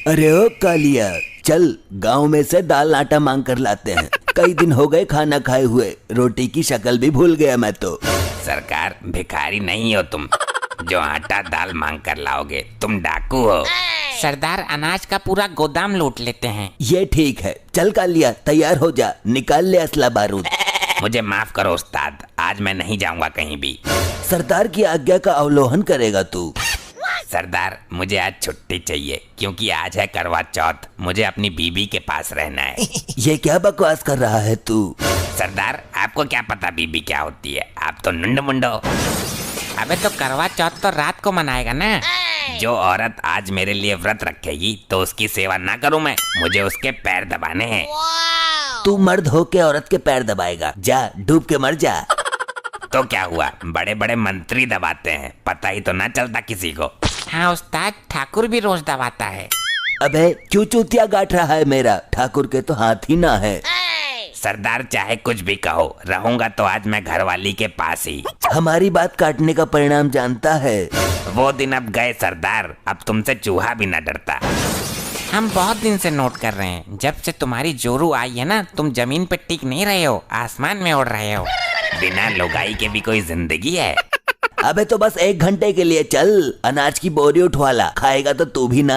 अरे ओ कालिया, चल गांव में से दाल आटा मांग कर लाते हैं। कई दिन हो गए खाना खाए हुए, रोटी की शक्ल भी भूल गया मैं तो। सरकार, भिखारी नहीं हो तुम जो आटा दाल मांग कर लाओगे, तुम डाकू हो। सरदार, अनाज का पूरा गोदाम लूट लेते हैं। ये ठीक है, चल कालिया तैयार हो जा, निकाल ले असला बारूद। मुझे माफ करो उस्ताद, आज मैं नहीं जाऊंगा कहीं भी। सरदार की आज्ञा का अवलोकन करेगा तू। सरदार, मुझे आज छुट्टी चाहिए क्योंकि आज है करवा चौथ। मुझे अपनी बीबी के पास रहना है। ये क्या बकवास कर रहा है तू? सरदार, आपको क्या पता बीबी क्या होती है? आप तो नंड मुंडो। अबे तो करवा चौथ तो रात को मनाएगा ना। जो औरत आज मेरे लिए व्रत रखेगी तो उसकी सेवा ना करूं मैं? मुझे उसके पैर दबाने हैं। तू मर्द हो के औरत के पैर दबाएगा? जा डूब के मर जा। तो क्या हुआ, बड़े बड़े मंत्री दबाते हैं, पता ही तो ना चलता किसी को। हाँ उस्ताद, ठाकुर भी रोज दबाता है। अबे क्यों चूतिया गांठ रहा है मेरा? ठाकुर के तो हाथ ही ना है। सरदार, चाहे कुछ भी कहो, रहूंगा तो आज मैं घरवाली के पास ही। हमारी बात काटने का परिणाम जानता है। वो दिन अब गए सरदार, अब तुमसे चूहा भी न डरता। हम बहुत दिन से नोट कर रहे हैं, जब से तुम्हारी जोरू आई है ना, तुम जमीन पे टिक नहीं रहे हो, आसमान में उड़ रहे हो। बिना लुगाई के भी कोई जिंदगी है? अबे तो बस 1 घंटे के लिए चल, अनाज की बोरी उठवा ला, खाएगा तो तू भी ना।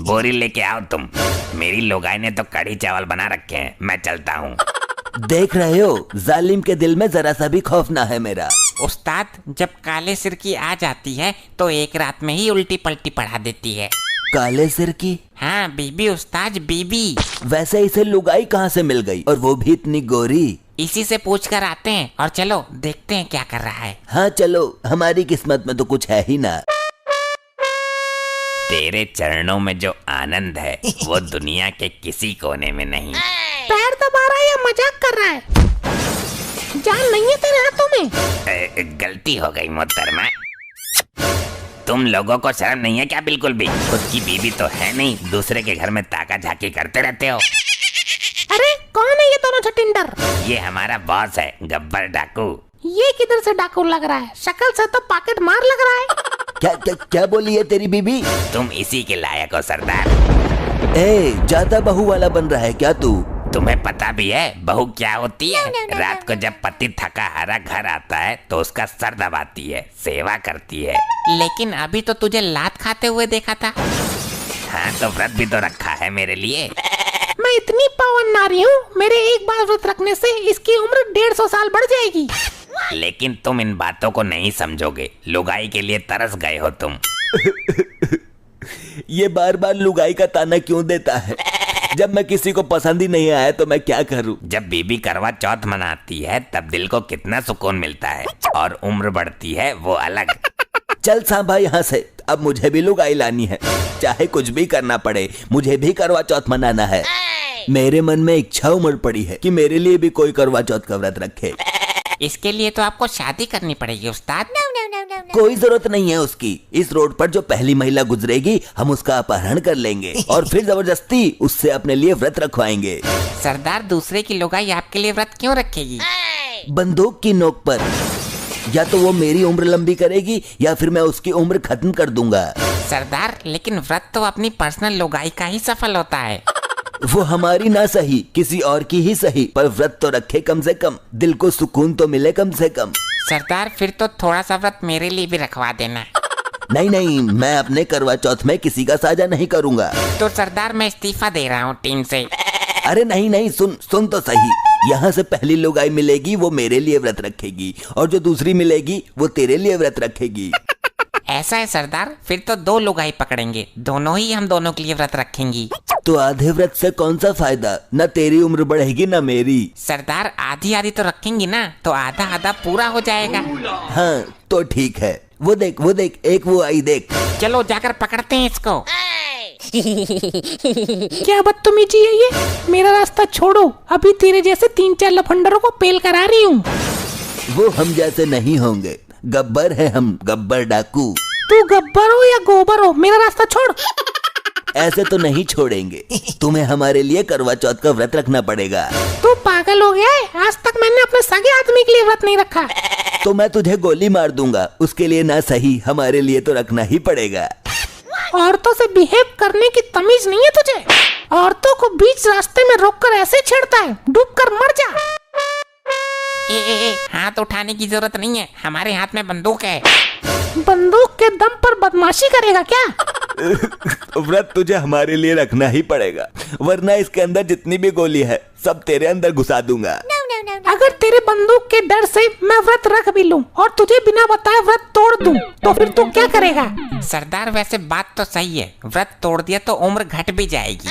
बोरी लेके आओ तुम, मेरी लुगाई ने तो कढ़ी चावल बना रखे हैं, मैं चलता हूँ। देख रहे हो, जालिम के दिल में जरा सा भी खौफ ना है मेरा। उस्ताद, जब काले सिर की आ जाती है तो एक रात में ही उल्टी पलटी पढ़ा देती है। काले सिर की? हाँ बीबी उस्ताद, बीबी। वैसे इसे लुगाई कहाँ से मिल गई, और वो भी इतनी गोरी? इसी से पूछ कर आते हैं और चलो देखते हैं क्या कर रहा है। हाँ चलो, हमारी किस्मत में तो कुछ है ही ना। तेरे चरणों में जो आनंद है वो दुनिया के किसी कोने में नहीं। पैर दबा रहा है या मजाक कर रहा है? जान नहीं है तेरे हाथों में? गलती हो गई मोहतरमा। तुम लोगों को शर्म नहीं है क्या बिल्कुल भी? खुद की बीवी तो है नहीं, दूसरे के घर में ताका झाकी करते रहते हो। अरे कौन है ये दोनों छटिंडर? ये हमारा बॉस है, गब्बर डाकू। ये किधर से डाकू लग रहा है? शक्ल से तो पॉकेट मार लग रहा है। क्या क्या क्या बोली है तेरी बीबी? तुम इसी के लायक हो सरदार। ज्यादा बहू वाला बन रहा है क्या तू? तुम्हें पता भी है बहू क्या होती है? रात को जब पति थका हारा घर आता है तो उसका सर दबाती है, सेवा करती है। लेकिन अभी तो तुझे लात खाते हुए देखा था। हाँ तो व्रत भी तो रखा है मेरे लिए। मैं इतनी पावन नारी हूँ, मेरे एक बार व्रत रखने से इसकी उम्र 150 साल बढ़ जाएगी। लेकिन तुम इन बातों को नहीं समझोगे, लुगाई के लिए तरस गए हो तुम। ये बार बार लुगाई का ताना क्यों देता है? जब मैं किसी को पसंद ही नहीं आया तो मैं क्या करूं? जब बीबी करवा चौथ मनाती है तब दिल को कितना सुकून मिलता है, और उम्र बढ़ती है वो अलग। चल सांभा यहाँ से, अब मुझे भी लुगाई लानी है, चाहे कुछ भी करना पड़े, मुझे भी करवा चौथ मनाना है। मेरे मन में इच्छा उमड़ पड़ी है कि मेरे लिए भी कोई करवा चौथ का व्रत रखे। इसके लिए तो आपको शादी करनी पड़ेगी उस्ताद। कोई जरूरत नहीं है उसकी। इस रोड पर जो पहली महिला गुजरेगी हम उसका अपहरण कर लेंगे और फिर जबरदस्ती उससे अपने लिए व्रत रखवाएंगे। सरदार, दूसरे की लुगाई आपके लिए व्रत क्यों रखेगी? बंदूक की नोक पर। या तो वो मेरी उम्र लंबी करेगी या फिर मैं उसकी उम्र खत्म कर दूंगा। सरदार, लेकिन व्रत तो अपनी पर्सनल लुगाई का ही सफल होता है। वो हमारी ना सही, किसी और की ही सही, पर व्रत तो रखे कम से कम, दिल को सुकून तो मिले कम से कम। सरदार, फिर तो थोड़ा सा व्रत मेरे लिए भी रखवा देना। नहीं नहीं, मैं अपने करवा चौथ में किसी का साझा नहीं करूंगा। तो सरदार, मैं इस्तीफा दे रहा हूँ टीम से। अरे नहीं नहीं, सुन तो सही। यहाँ से पहली लुगाई मिलेगी वो मेरे लिए व्रत रखेगी, और जो दूसरी मिलेगी वो तेरे लिए व्रत रखेगी। ऐसा है सरदार, फिर तो 2 लुगाई पकड़ेंगे, दोनों ही हम दोनों के लिए व्रत रखेंगी। तो आधे व्रत से कौन सा फायदा? न तेरी उम्र बढ़ेगी न मेरी। सरदार, आधी आधी तो रखेंगी ना, तो आधा आधा पूरा हो जाएगा। हाँ तो ठीक है। वो देख एक वो आई देख। चलो जाकर पकड़ते हैं इसको। क्या बदतमीजी है ये? मेरा रास्ता छोड़ो, अभी तेरे जैसे 3-4 लफंडरों को पेल करा रही हूँ। वो हम जैसे नहीं होंगे, गब्बर है हम, गब्बर डाकू। तू गब्बर हो या गोबर हो, मेरा रास्ता छोड़। ऐसे तो नहीं छोड़ेंगे, तुम्हें हमारे लिए करवा चौथ का व्रत रखना पड़ेगा। तू पागल हो गया है? आज तक मैंने अपने सगे आदमी के लिए व्रत नहीं रखा। तो मैं तुझे गोली मार दूंगा, उसके लिए ना सही हमारे लिए तो रखना ही पड़ेगा। औरतों से बिहेव करने की तमीज नहीं है तुझे? औरतों को बीच रास्ते में रोककर ऐसे छेड़ता है, डूब कर मर जा। ए, हाथ उठाने की जरूरत नहीं है, हमारे हाथ में बंदूक है। बंदूक के दम पर बदमाशी करेगा क्या? व्रत तुझे हमारे लिए रखना ही पड़ेगा, वरना इसके अंदर जितनी भी गोली है सब तेरे अंदर घुसा दूंगा। अगर तेरे बंदूक के डर से मैं व्रत रख भी लूं और तुझे बिना बताए व्रत तोड़ दूं, तो फिर तू क्या करेगा? सरदार वैसे बात तो सही है, व्रत तोड़ दिया तो उम्र घट भी जाएगी।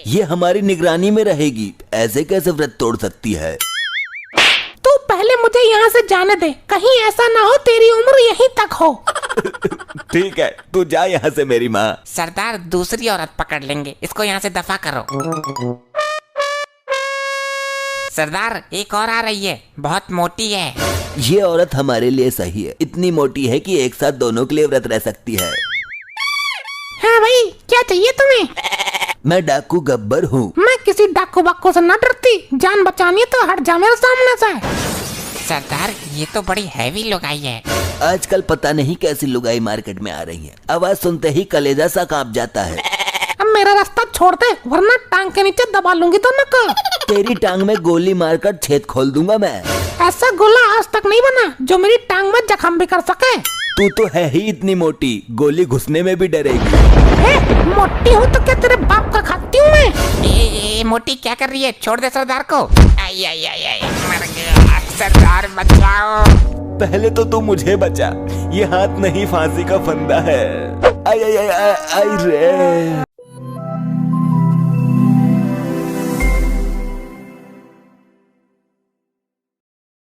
ये हमारी निगरानी में रहेगी, ऐसे कैसे व्रत तोड़ सकती है? तू पहले मुझे यहाँ से जाने दे, कहीं ऐसा ना हो तेरी उम्र यहीं तक हो। ठीक है, तू जा यहाँ से मेरी माँ। सरदार दूसरी औरत पकड़ लेंगे, इसको यहाँ से दफा करो। सरदार एक और आ रही है, बहुत मोटी है। ये औरत हमारे लिए सही है, इतनी मोटी है कि एक साथ दोनों के लिए व्रत रह सकती है। हाँ भाई, क्या चाहिए तुम्हें? मैं डाकू गब्बर हूँ। मैं किसी डाकू बाकू से न डरती, जान बचानी है तो हट जा मेरे सामने से। सरदार ये तो बड़ी हैवी लुगाई है। आजकल पता नहीं कैसी लुगाई मार्केट में आ रही है, आवाज सुनते ही कलेजा सा कांप जाता है। अब मेरा रास्ता छोड़ दे, वरना टांग के नीचे दबा लूंगी तो नक। तेरी टांग में गोली मारकर छेद खोल दूंगा मैं। ऐसा गोला आज तक नहीं बना जो मेरी टांग में जख्म भी कर सके। तू तो है ही इतनी मोटी, गोली घुसने में भी डरेगी। मोटी हूँ तो क्या तेरे बाप का खाती हूँ मैं? ए, मोटी क्या कर रही है? छोड़ दे सरदार को। आई आई आई आई, मर गया। सरदार बचाओ। पहले तो तू मुझे बचा, ये हाथ नहीं फांसी का फंदा है। आई आई आई आई रे।